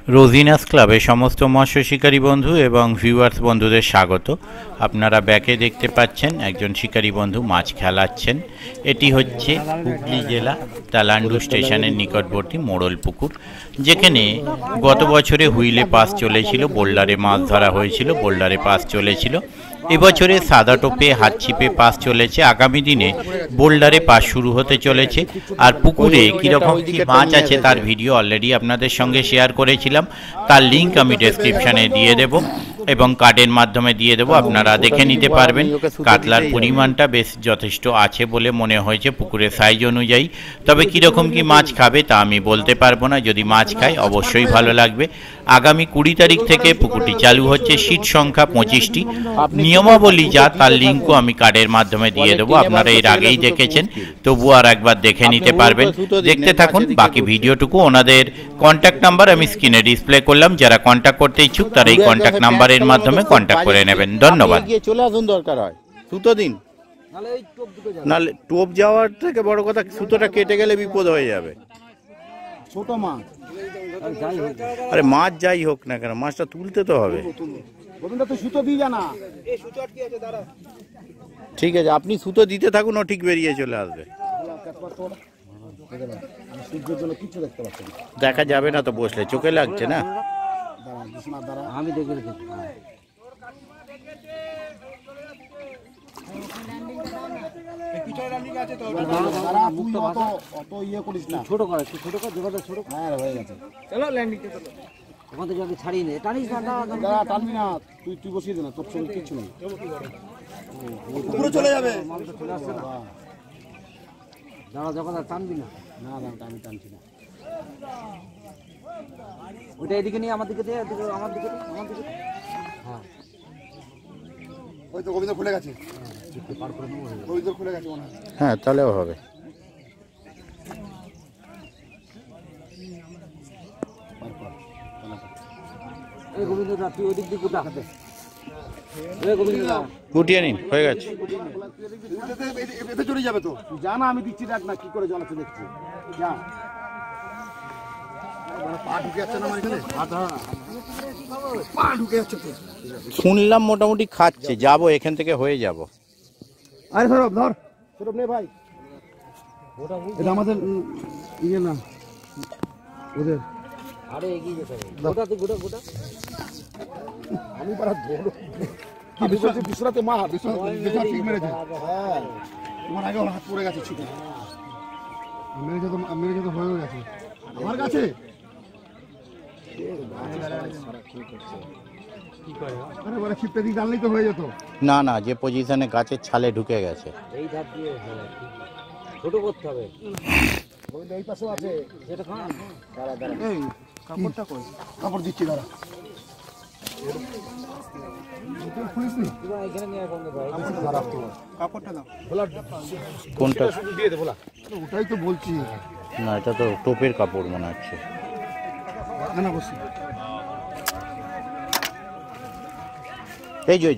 রোজিনাস ক্লাবে সমস্ত মৎস্য শিকারী বন্ধু এবং ভিউয়ার্স বন্ধুদের স্বাগত। আপনারা ব্যাকে দেখতে পাচ্ছেন একজন শিকারী বন্ধু মাছ খেলাচ্ছেন। এটি হচ্ছে হুগলি জেলা তালান্ডু স্টেশনের নিকটবর্তী মোড়ল পুকুর, যেখানে গত বছরে হুইলে পাস চলেছিল, বোল্ডারে মাছ ধরা হয়েছিল, বোল্ডারে পাস চলেছিল। এবছরে সাদা টোপে হাত ছিপে পাস চলেছে। আগামী দিনে বোল্ডারে পাস শুরু হতে চলেছে। আর পুকুরে কীরকম কী মাছ আছে তার ভিডিও অলরেডি আপনাদের সঙ্গে শেয়ার করেছিলাম, তার লিঙ্ক আমি ডেসক্রিপশানে দিয়ে দেব এবং কার্ডের মাধ্যমে দিয়ে দেবো, আপনারা দেখে নিতে পারবেন। কাতলার পরিমাণটা বেশ যথেষ্ট আছে বলে মনে হয়েছে পুকুরের সাইজ অনুযায়ী। তবে কীরকম কি মাছ খাবে তা আমি বলতে পারবো না। যদি মাছ খায় অবশ্যই ভালো লাগবে। আগামী 20 তারিখ থেকে পুকুরটি চালু হচ্ছে, সিট সংখ্যা 25টি। নিয়মাবলী যা তার লিঙ্কও আমি কার্ডের মাধ্যমে দিয়ে দেবো, আপনারা এর আগেই দেখেছেন, তবু আর একবার দেখে নিতে পারবেন। দেখতে থাকুন বাকি ভিডিওটুকু। ওনাদের কন্ট্যাক্ট নাম্বার আমি স্ক্রিনে ডিসপ্লে করলাম, যারা কন্ট্যাক্ট করতে ইচ্ছুক তারা এই কন্ট্যাক্ট নাম্বারের মাধ্যমে কন্ট্যাক্ট করে নেবেন। ধন্যবাদ। চলে আসুন, দরকার হয় সুতো দিন, নাহলে টোপ যাওয়ার থেকে বড় কথা সুতোটা কেটে গেলে বিপদ হয়ে যাবে। ছোট মাছ, আরে মাছ যাই হোক না কেন, মাছটা তুলতে তো হবে। সুতো দিয়ে জানা, ঠিক আছে, আপনি সুতো দিতে থাকুন, ও ঠিক বেরিয়ে চলে আসবে। দেখা যাবে না তো বসলে, চোখে লাগছে না। আমি দেখে রেখেছি। ছোট করে ছোট করে যোগাযোগ ছোট হয়ে গেছে। চলো ল্যান্ডিং চলো, ওখান থেকে যদি ছাড়িয়ে নে, টানিস না, টানবি না, তুই বসিয়ে দে না, তোর সঙ্গে কিচ্ছু নেই, পুরো চলে যাবে। চলে আসছে না, দাঁড়া যখন টানবি না, না আমি টানছি না। ওইটা এদিকে নিয়ে আমার দিকে দে, আমার দিকে, হ্যাঁ ওই তো গোবিন্দ খুলে গেছে, গোবিন্দ খুলে গেছে মনে হয়। হ্যাঁ তাহলেও হবে। এই গোবিন্দদা তুই ওই দিক দিয়ে গুটা হাতে, এই গোবিন্দদা গুটিয়ে নিন, হয়ে গেছে। এতে চলে যাবে তো, যা না আমি দিচ্ছি, দেখ না কি করে জ্বলাচ্ছে দেখছি, যা। শুনলাম মোটামুটি খাচ্ছে, যাবো এখান থেকে, হয়ে যাব। আরে সৌরভ ধর, সৌরভ নে ভাই, এটা আমাদের ইয়ে না ওদের। আরে এগিয়ে যেতে হবে, গোটা তুই গোটা গোটা, আমি পারা ধরো কি বলছি, বিশ্বরাতে মা বিশ্বরাত ঠিক মেরেছে। হ্যাঁ তোমার আগে হাত পড়ে গেছে, ছিল মেরে যত হয়ে গেছে আমার কাছে। না না, যে পজিশনে গাছের ছালে ঢুকে গেছে, এই ধার দিয়ে ছোট করতে হবে। এই পাশেও আছে, যেটা খান দাঁড়া দাঁড়া, এই কাপড়টা কই, কাপড় দিচ্ছি দাঁড়া। কোনটা দিয়ে দেবো? ওটাই তো বলছি না, এটা তো টোপের কাপড় মনে হচ্ছে। না বসি, এই যে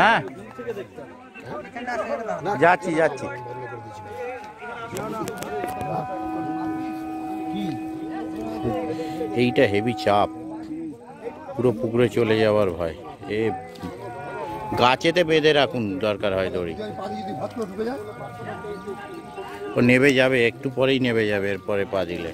হ্যাঁ যাচ্ছি এইটা হেভি চাপ, পুরো পুকুরে চলে যাওয়ার ভয়। এ গাছেতে বেঁধে রাখুন, দরকার হয় দড়ি। ও নেবে যাবে, একটু পরেই নেবে যাবে, এরপরে পা দিলে।